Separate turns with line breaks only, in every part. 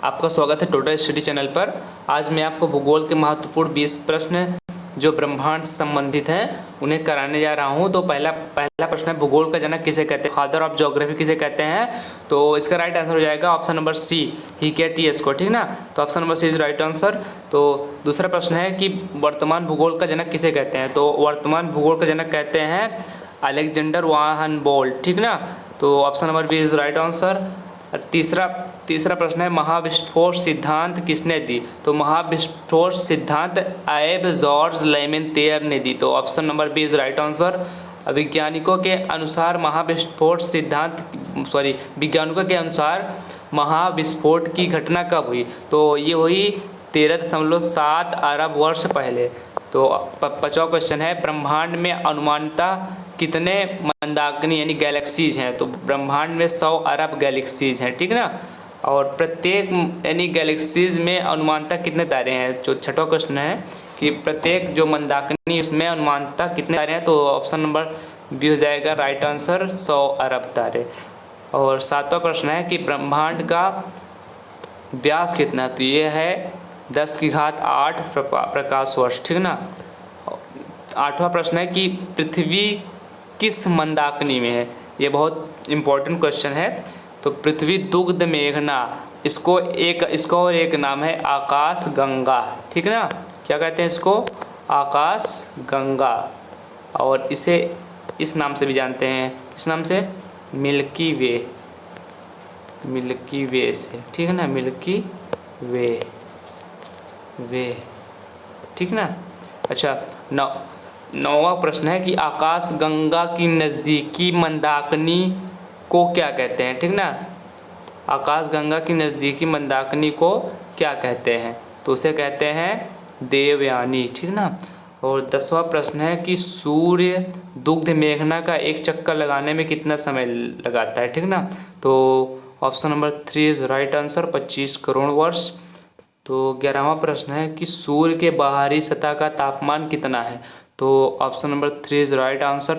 आपका स्वागत है टोटल स्टडी चैनल पर। आज मैं आपको भूगोल के महत्वपूर्ण 20 प्रश्न जो ब्रह्मांड से संबंधित हैं उन्हें कराने जा रहा हूं। तो पहला प्रश्न है, भूगोल का जनक किसे कहते हैं, फादर ऑफ ज्योग्राफी किसे कहते हैं। तो इसका राइट आंसर हो जाएगा ऑप्शन नंबर सी, हिकेटियस को, ठीक ना। तो option number C is right answer. तो दूसरा प्रश्न है कि वर्तमान भूगोल का जनक किसे कहते हैं। तो वर्तमान भूगोल का जनक कहते हैं अलेक्जेंडर वाहन बोल्ट, ठीक ना। तो option number B is right answer. तीसरा प्रश्न है, महाविस्फोट सिद्धांत किसने दी। तो महाविस्फोट सिद्धांत एब जॉर्ज लेमेंतेयर ने दी। तो option number B is right answer. वैज्ञानिकों के अनुसार महाविस्फोट की घटना कब हुई। तो ये हुई 13.7 अरब वर्ष पहले। तो 50वां क्वेश्चन है, ब्रह्मांड में अनुमानतः कितने मंदाकिनी यानी गैलेक्सीज हैं। तो ब्रह्मांड में 100 अरब गैलेक्सीज हैं, ठीक ना। और प्रत्येक यानी गैलेक्सीज में अनुमानतः कितने तारे हैं। जो छठवां क्वेश्चन है कि प्रत्येक जो मंदाकिनी उसमें अनुमानतः कितने तारे हैं। तो ऑप्शन नंबर बी हो जाएगा राइट आंसर, 100 अरब तारे। और 7वां प्रश्न है कि ब्रह्मांड का व्यास कितना है। तो ये है 10⁸ प्रकाश वर्ष, ठीक ना। 8वां प्रश्न है कि पृथ्वी किस मंदाकिनी में है। ये बहुत इम्पोर्टेंट क्वेश्चन है। तो पृथ्वी दुग्ध मेघना, इसको और एक नाम है आकाश गंगा, ठीक ना। क्या कहते हैं इसको, आकाश गंगा। और इसे इस नाम से भी जानते हैं, किस नाम से, मिल्की वे से, ठीक है ना, मिल्की वे, ठीक ना। अच्छा, 9वां प्रश्न है कि आकाश गंगा की नज़दीकी मंदाकिनी को क्या कहते हैं, ठीक ना। आकाश गंगा की नज़दीकी मंदाकिनी को क्या कहते हैं। तो उसे कहते हैं देवयानी, ठीक ना। और 10वां प्रश्न है कि सूर्य दुग्ध मेघना का एक चक्कर लगाने में कितना समय लगाता है, ठीक ना। तो option number 3 is right answer, 25 crore वर्ष। तो 11वां प्रश्न है कि सूर्य के बाहरी सतह का तापमान कितना है। तो option number 3 is right answer,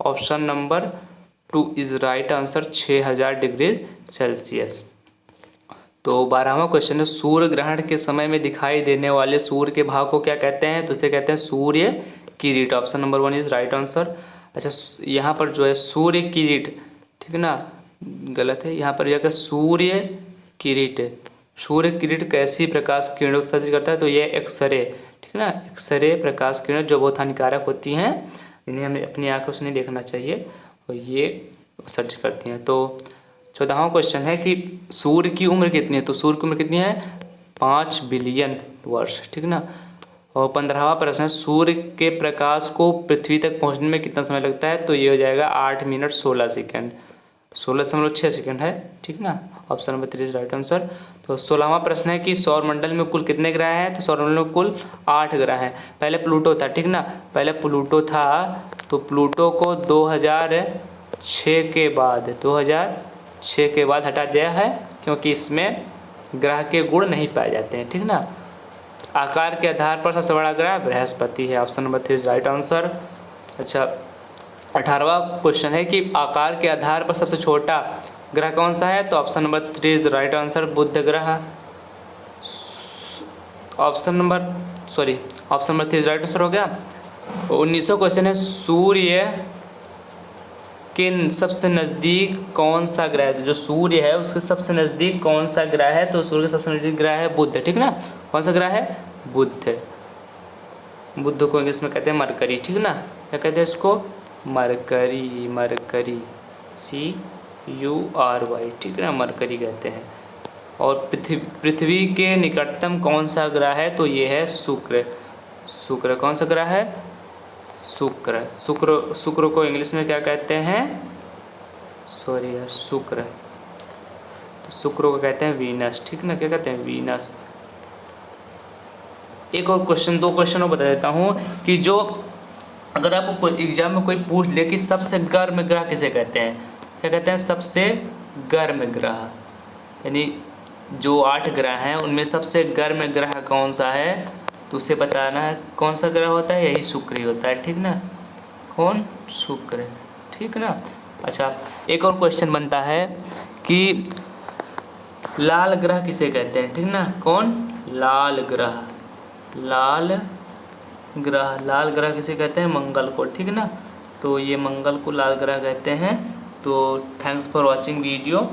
option number 2 is right answer, 6000 degree Celsius. तो 12वां क्वेश्चन है, सूर्य ग्रहण के समय में दिखाई देने वाले सूर्य के भाग को क्या कहते हैं। तो इसे कहते हैं सूर्य किरीट। Option number 1 is right answer. अच्छा, यहाँ पर जो है सूर्य किरीट, ठीक ना, गलत है, यहाँ पर जाकर सूर्य किरीट कैसी प्रकाश किरणों को उत्सर्जित करता है। तो ये एक्सरे, ठीक ना, एक्सरे प्रकाश किरण जो बहुत हानिकारक होती हैं, इन्हें हमें अपनी आंखों से नहीं देखना चाहिए और ये उत्सर्जित करती हैं। तो 14वां क्वेश्चन है कि सूर्य की उम्र कितनी है। तो सूर्य की उम्र कितनी है, 5 बिलियन वर्ष, ठीक ना। और 15वां प्रश्न है, सूर्य के प्रकाश को पृथ्वी तक पहुंचने में कितना समय लगता है। तो ये हो जाएगा 8 मिनट 16 सेकेंड, 16.6 सेकेंड है, ठीक ना। Option number 3 is right answer. तो 16वां प्रश्न है कि सौरमंडल में कुल कितने ग्रह हैं। तो सौरमंडल में कुल 8 ग्रह हैं। पहले प्लूटो था, ठीक ना, पहले प्लूटो था। तो प्लूटो को 2006 के बाद हटा दिया है, क्योंकि इसमें ग्रह के गुण नहीं पाए जाते हैं, ठीक ना। आकार के आधार पर सबसे बड़ा ग्रह बृहस्पति है। Option number 3 is right answer. अच्छा, 18वां क्वेश्चन है कि आकार के आधार पर सबसे छोटा ग्रह कौन सा है। तो option number 3 is right answer, बुध ग्रह। Option number 3 is right answer हो गया। 19वां क्वेश्चन है, सूर्य के सबसे नज़दीक कौन सा ग्रह है। जो सूर्य है उसके सबसे नज़दीक कौन सा ग्रह है। तो सूर्य के सबसे नज़दीक ग्रह है बुध, ठीक ना। कौन सा ग्रह है, बुध को इंग्लिश में कहते हैं मरकरी, ठीक ना। क्या कहते हैं इसको, मरकरी, CURY, ठीक है ना, मरकरी कहते हैं। और पृथ्वी के निकटतम कौन सा ग्रह है। तो ये है शुक्र। कौन सा ग्रह है, शुक्र को इंग्लिश में क्या कहते हैं, शुक्र को कहते हैं वीनस, ठीक ना। क्या कहते हैं, वीनस। एक और क्वेश्चन, 2 क्वेश्चन और बता देता हूँ कि जो अगर आपको कोई एग्जाम में कोई पूछ ले कि सबसे गर्म ग्रह किसे कहते हैं। क्या कहते हैं, सबसे गर्म ग्रह, यानी जो 8 ग्रह हैं उनमें सबसे गर्म ग्रह कौन सा है। तो उसे बताना है कौन सा ग्रह होता है, यही शुक्र ही होता है, ठीक ना। कौन, शुक्र, ठीक ना। अच्छा, एक और क्वेश्चन बनता है कि लाल ग्रह किसे कहते हैं, ठीक ना, कौन, लाल ग्रह, लाल ग्रह किसे कहते हैं, मंगल को, ठीक ना। तो ये मंगल को लाल ग्रह कहते हैं। तो थैंक्स फॉर वॉचिंग वीडियो।